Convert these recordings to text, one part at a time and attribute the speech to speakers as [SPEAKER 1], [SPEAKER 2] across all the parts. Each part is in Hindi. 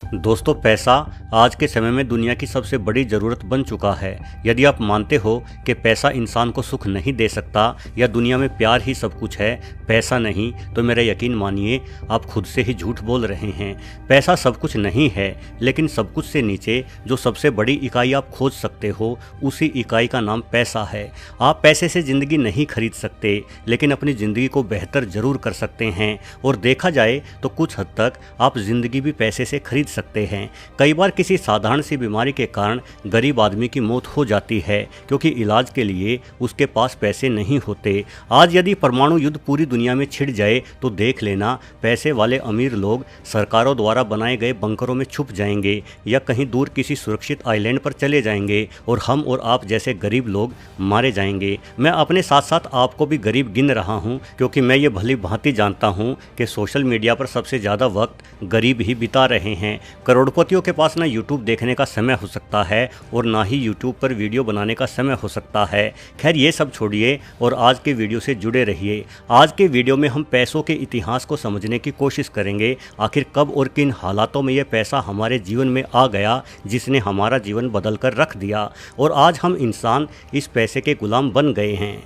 [SPEAKER 1] दोस्तों, पैसा आज के समय में दुनिया की सबसे बड़ी ज़रूरत बन चुका है। यदि आप मानते हो कि पैसा इंसान को सुख नहीं दे सकता या दुनिया में प्यार ही सब कुछ है, पैसा नहीं, तो मेरा यकीन मानिए आप खुद से ही झूठ बोल रहे हैं। पैसा सब कुछ नहीं है, लेकिन सब कुछ से नीचे जो सबसे बड़ी इकाई आप खोज सकते हो, उसी इकाई का नाम पैसा है। आप पैसे से ज़िंदगी नहीं खरीद सकते, लेकिन अपनी ज़िंदगी को बेहतर ज़रूर कर सकते हैं। और देखा जाए तो कुछ हद तक आप ज़िंदगी भी पैसे से खरीद सकते हैं। कई बार किसी साधारण सी बीमारी के कारण गरीब आदमी की मौत हो जाती है, क्योंकि इलाज के लिए उसके पास पैसे नहीं होते। आज यदि परमाणु युद्ध पूरी दुनिया में छिड़ जाए तो देख लेना, पैसे वाले अमीर लोग सरकारों द्वारा बनाए गए बंकरों में छुप जाएंगे या कहीं दूर किसी सुरक्षित आइलैंड पर चले जाएंगे, और हम और आप जैसे गरीब लोग मारे जाएंगे। मैं अपने साथ साथ आपको भी गरीब गिन रहा हूं, क्योंकि मैं ये भली भांति जानता हूं कि सोशल मीडिया पर सबसे ज़्यादा वक्त गरीब ही बिता रहे हैं। करोड़पतियों के पास ना यूट्यूब देखने का समय हो सकता है और ना ही यूट्यूब पर वीडियो बनाने का समय हो सकता है। खैर, ये सब छोड़िए और आज के वीडियो से जुड़े रहिए। आज के वीडियो में हम पैसों के इतिहास को समझने की कोशिश करेंगे। आखिर कब और किन हालातों में यह पैसा हमारे जीवन में आ गया, जिसने हमारा जीवन बदल कर रख दिया, और आज हम इंसान इस पैसे के गुलाम बन गए हैं।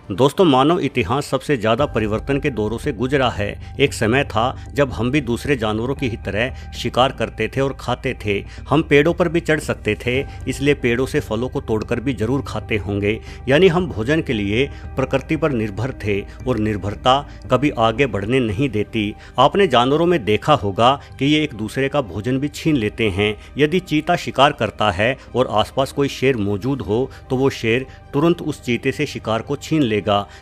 [SPEAKER 1] दोस्तों, मानव इतिहास सबसे ज़्यादा परिवर्तन के दौरों से गुजरा है। एक समय था जब हम भी दूसरे जानवरों की ही तरह शिकार करते थे और खाते थे। हम पेड़ों पर भी चढ़ सकते थे, इसलिए पेड़ों से फलों को तोड़कर भी जरूर खाते होंगे। यानी हम भोजन के लिए प्रकृति पर निर्भर थे, और निर्भरता कभी आगे बढ़ने नहीं देती। आपने जानवरों में देखा होगा कि ये एक दूसरे का भोजन भी छीन लेते हैं। यदि चीता शिकार करता है और आसपास कोई शेर मौजूद हो, तो वो शेर तुरंत उस चीते से शिकार को छीन लेगा।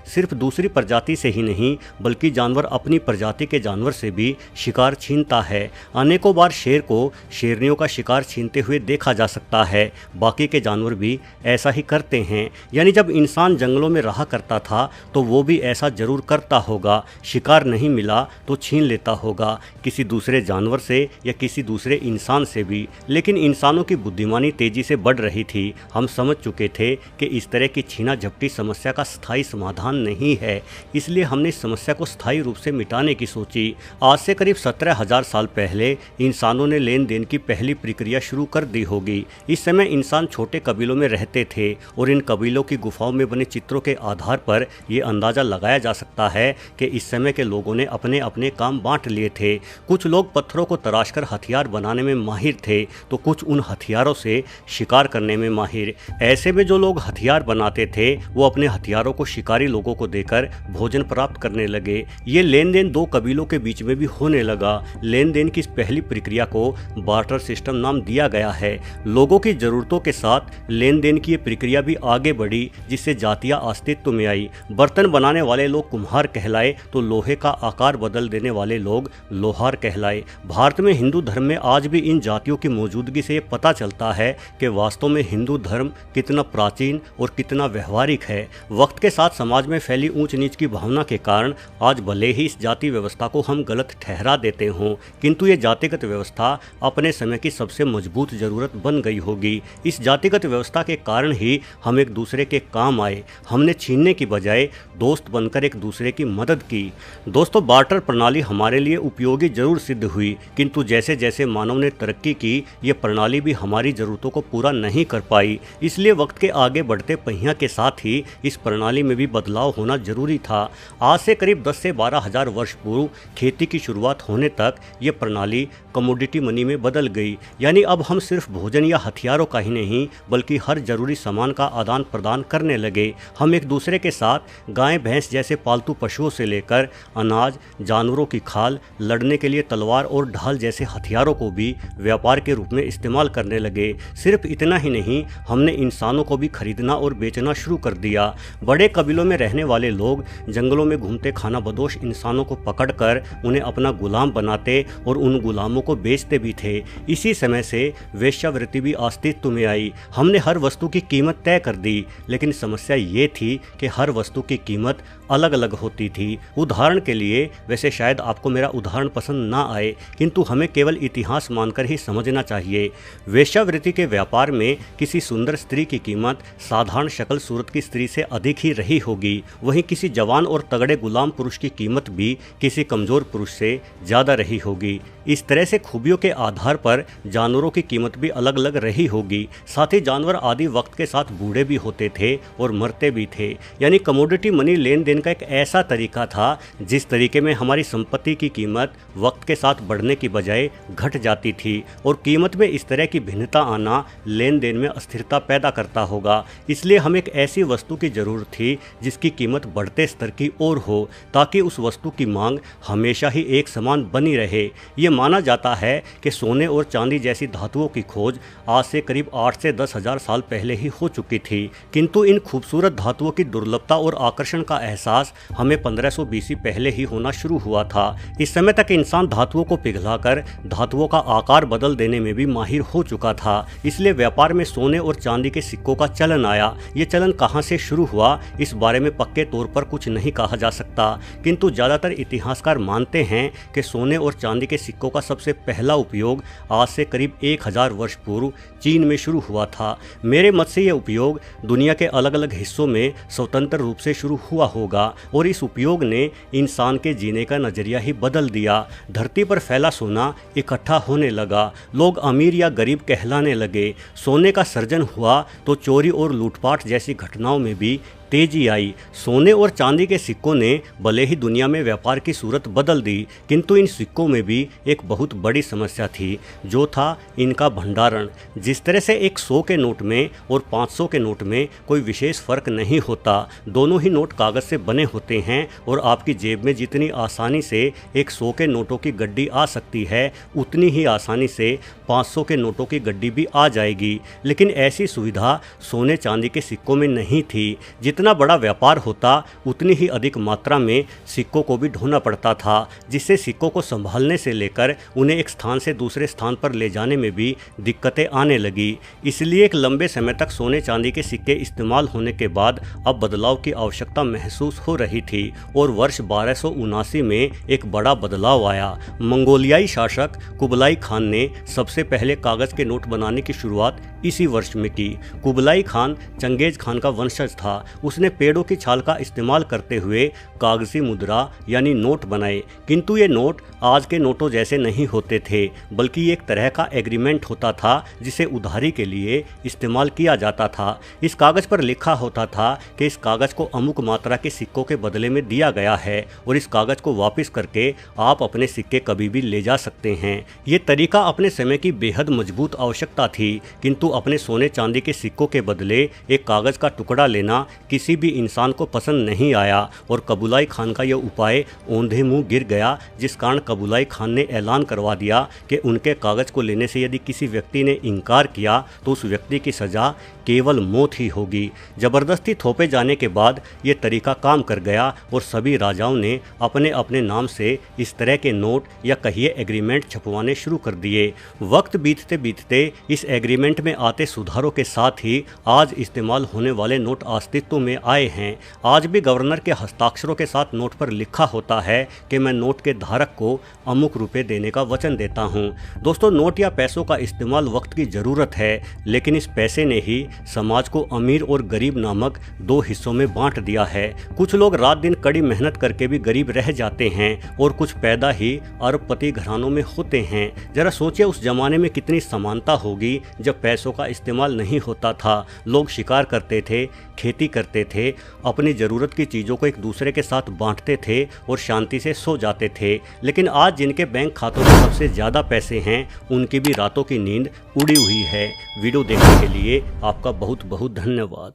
[SPEAKER 1] सिर्फ दूसरी प्रजाति से ही नहीं, बल्कि जानवर अपनी प्रजाति के जानवर से भी शिकार छीनता है। अनेकों बार शेर को शेरनियों का शिकार छीनते हुए देखा जा सकता है। बाकी के जानवर भी ऐसा ही करते हैं। यानी जब इंसान जंगलों में रहा करता था, तो वो भी ऐसा जरूर करता होगा। शिकार नहीं मिला तो छीन लेता होगा, किसी दूसरे जानवर से या किसी दूसरे इंसान से भी। लेकिन इंसानों की बुद्धिमानी तेजी से बढ़ रही थी। हम समझ चुके थे कि इस तरह की छीना झपटी समस्या का स्थायी समाधान नहीं है, इसलिए हमने इस समस्या को स्थायी रूप से मिटाने की सोची। आज से करीब 17,000 साल पहले इंसानों ने लेन देन की पहली प्रक्रिया शुरू कर दी होगी। इस समय इंसान छोटे कबीलों में रहते थे, और इन कबीलों की गुफाओं में बने चित्रों के आधार पर यह अंदाजा लगाया जा सकता है कि इस समय के लोगों ने अपने अपने काम बांट लिए थे। कुछ लोग पत्थरों को तराशकर हथियार बनाने में माहिर थे, तो कुछ उन हथियारों से शिकार करने में माहिर। ऐसे में जो लोग हथियार बनाते थे, वो अपने हथियारों को शिकारी लोगों को देकर भोजन प्राप्त करने लगे। ये लेन देन दो कबीलों के बीच में भी होने लगा। लेन देन की इस पहली प्रक्रिया को बार्टर सिस्टम नाम दिया गया है। लोगों की जरूरतों के साथ लेन देन की ये प्रक्रिया भी आगे बढ़ी, जिससे जातियां अस्तित्व में आई। बर्तन बनाने वाले लोग कुम्हार कहलाए, तो लोहे का आकार बदल देने वाले लोग लोहार कहलाए। भारत में हिंदू धर्म में आज भी इन जातियों की मौजूदगी से ये पता चलता है कि वास्तव में हिंदू धर्म कितना प्राचीन और कितना व्यवहारिक है। वक्त के साथ समाज में फैली ऊंच नीच की भावना के कारण आज भले ही इस जाति व्यवस्था को हम गलत ठहरा देते हों, किंतु ये जातिगत व्यवस्था अपने समय की सबसे मजबूत जरूरत बन गई होगी। इस जातिगत व्यवस्था के कारण ही हम एक दूसरे के काम आए। हमने छीनने की बजाय दोस्त बनकर एक दूसरे की मदद की। दोस्तों, बार्टर प्रणाली हमारे लिए उपयोगी जरूर सिद्ध हुई, किंतु जैसे जैसे मानव ने तरक्की की, ये प्रणाली भी हमारी जरूरतों को पूरा नहीं कर पाई। इसलिए वक्त के आगे बढ़ते पहिया के साथ ही इस प्रणाली में भी बदलाव होना जरूरी था। आज से करीब 10 से 12 हजार वर्ष पूर्व खेती की शुरुआत होने तक ये प्रणाली कमोडिटी मनी में बदल गई। यानी अब हम सिर्फ भोजन या हथियारों का ही नहीं, बल्कि हर जरूरी सामान का आदान प्रदान करने लगे। हम एक दूसरे के साथ गाय भैंस जैसे पालतू पशुओं से लेकर अनाज, जानवरों की खाल, लड़ने के लिए तलवार और ढाल जैसे हथियारों को भी व्यापार के रूप में इस्तेमाल करने लगे। सिर्फ इतना ही नहीं, हमने इंसानों को भी खरीदना और बेचना शुरू कर दिया। बड़े कबीलों में रहने वाले लोग जंगलों में घूमते खानाबदोश इंसानों को पकड़कर उन्हें अपना गुलाम बनाते और उन गुलामों को बेचते भी थे। इसी समय से वेश्यावृत्ति भी अस्तित्व में आई। हमने हर वस्तु की कीमत तय कर दी, लेकिन समस्या ये थी कि हर वस्तु की कीमत अलग अलग होती थी। उदाहरण के लिए, वैसे शायद आपको मेरा उदाहरण पसंद ना आए, किंतु हमें केवल इतिहास मानकर ही समझना चाहिए। वेश्यावृत्ति के व्यापार में किसी सुंदर स्त्री की कीमत साधारण शक्ल सूरत की स्त्री से अधिक ही रही होगी। वहीं किसी जवान और तगड़े गुलाम पुरुष की कीमत भी किसी कमजोर पुरुष से ज्यादा रही होगी। इस तरह से खूबियों के आधार पर जानवरों की कीमत भी अलग अलग रही होगी। साथ ही जानवर आदि वक्त के साथ बूढ़े भी होते थे और मरते भी थे। यानी कमोडिटी मनी लेन देन का एक ऐसा तरीका था जिस तरीके में हमारी संपत्ति की कीमत वक्त के साथ बढ़ने की बजाय घट जाती थी, और कीमत में इस तरह की भिन्नता आना लेन देन में अस्थिरता पैदा करता होगा। इसलिए हमें एक ऐसी वस्तु की जरूरत थी जिसकी कीमत बढ़ते स्तर की ओर हो, ताकि उस वस्तु की मांग हमेशा ही एक समान बनी रहे। ये माना जाता है कि सोने और चांदी जैसी धातुओं की खोज आज से करीब 8 से 10 हजार साल पहले ही हो चुकी थी, किंतु इन खूबसूरत धातुओं की दुर्लभता और आकर्षण का एहसास हमें 1500 BC पहले ही होना शुरू हुआ था। इस समय तक इंसान धातुओं को पिघलाकर धातुओं का आकार बदल देने में भी माहिर हो चुका था। इसलिए व्यापार में सोने और चांदी के सिक्कों का चलन आया। ये चलन कहाँ से शुरू हुआ, इस बारे में पक्के तौर पर कुछ नहीं कहा जा सकता, किंतु ज्यादातर इतिहासकार मानते हैं कि सोने और चांदी के सिक्कों का सबसे पहला उपयोग आज से करीब 1000 वर्ष पूर्व चीन में शुरू हुआ था। मेरे मत से यह उपयोग दुनिया के अलग अलग हिस्सों में स्वतंत्र रूप से शुरू हुआ होगा, और इस उपयोग ने इंसान के जीने का नजरिया ही बदल दिया। धरती पर फैला सोना इकट्ठा होने लगा, लोग अमीर या गरीब कहलाने लगे। सोने का सर्जन हुआ तो चोरी और लूटपाट जैसी घटनाओं में भी तेजी आई। सोने और चांदी के सिक्कों ने भले ही दुनिया में व्यापार की सूरत बदल दी, किंतु इन सिक्कों में भी एक बहुत बड़ी समस्या थी, जो था इनका भंडारण। जिस तरह से एक 100 के नोट में और 500 के नोट में कोई विशेष फर्क नहीं होता, दोनों ही नोट कागज से बने होते हैं, और आपकी जेब में जितनी आसानी से एक 100 के नोटों की गड्डी आ सकती है, उतनी ही आसानी से 500 के नोटों की गड्डी भी आ जाएगी। लेकिन ऐसी सुविधा सोने चांदी के सिक्कों में नहीं थी। जितना बड़ा व्यापार होता, उतनी ही अधिक मात्रा में सिक्कों को भी ढोना पड़ता था, जिससे सिक्कों को संभालने से लेकर उन्हें एक स्थान से दूसरे स्थान पर ले जाने में भी दिक्कतें आने लगी। इसलिए एक लंबे समय तक सोने चांदी के सिक्के इस्तेमाल होने के बाद अब बदलाव की आवश्यकता महसूस हो रही थी, और वर्ष 1279 में एक बड़ा बदलाव आया। मंगोलियाई शासक कुबलाई खान ने सबसे पहले कागज के नोट बनाने की शुरुआत इसी वर्ष में की। कुबलाई खान चंगेज खान का वंशज था। उसने पेड़ों की छाल का इस्तेमाल करते हुए कागजी मुद्रा यानी नोट बनाए, किंतु ये नोट आज के नोटों जैसे नहीं होते थे, बल्कि ये एक तरह का एग्रीमेंट होता था जिसे उधारी के लिए इस्तेमाल किया जाता था। इस कागज पर लिखा होता था कि इस कागज को अमुक मात्रा के सिक्कों के बदले में दिया गया है, और इस कागज को वापस करके आप अपने सिक्के कभी भी ले जा सकते हैं। ये तरीका अपने समय की बेहद मजबूत आवश्यकता थी, किंतु अपने सोने चांदी के सिक्कों के बदले एक कागज का टुकड़ा लेना किसी भी इंसान को पसंद नहीं आया, और कबुलाई खान का यह उपाय औंधे मुंह गिर गया, जिस कारण कबुलाई खान ने ऐलान करवा दिया कि उनके कागज को लेने से यदि किसी व्यक्ति ने इनकार किया तो उस व्यक्ति की सजा केवल मौत ही होगी। जबरदस्ती थोपे जाने के बाद ये तरीका काम कर गया, और सभी राजाओं ने अपने अपने नाम से इस तरह के नोट या कहिए एग्रीमेंट छपवाने शुरू कर दिए। वक्त बीतते बीतते इस एग्रीमेंट में आते सुधारों के साथ ही आज इस्तेमाल होने वाले नोट अस्तित्व में आए हैं। आज भी गवर्नर के हस्ताक्षरों के साथ नोट पर लिखा होता है कि मैं नोट के धारक को अमुक रुपए देने का वचन देता हूं। दोस्तों, नोट या पैसों का इस्तेमाल वक्त की जरूरत है, लेकिन इस पैसे ने ही समाज को अमीर और गरीब नामक दो हिस्सों में बांट दिया है। कुछ लोग रात दिन कड़ी मेहनत करके भी गरीब रह जाते हैं, और कुछ पैदा ही अरबपति घरानों में होते हैं। जरा सोचिए उस जमाने में कितनी समानता होगी जब पैसों का इस्तेमाल नहीं होता था। लोग शिकार करते थे, खेती करते थे, अपनी ज़रूरत की चीज़ों को एक दूसरे के साथ बांटते थे और शांति से सो जाते थे। लेकिन आज जिनके बैंक खातों में सबसे ज़्यादा पैसे हैं, उनकी भी रातों की नींद उड़ी हुई है। वीडियो देखने के लिए आपका बहुत बहुत धन्यवाद।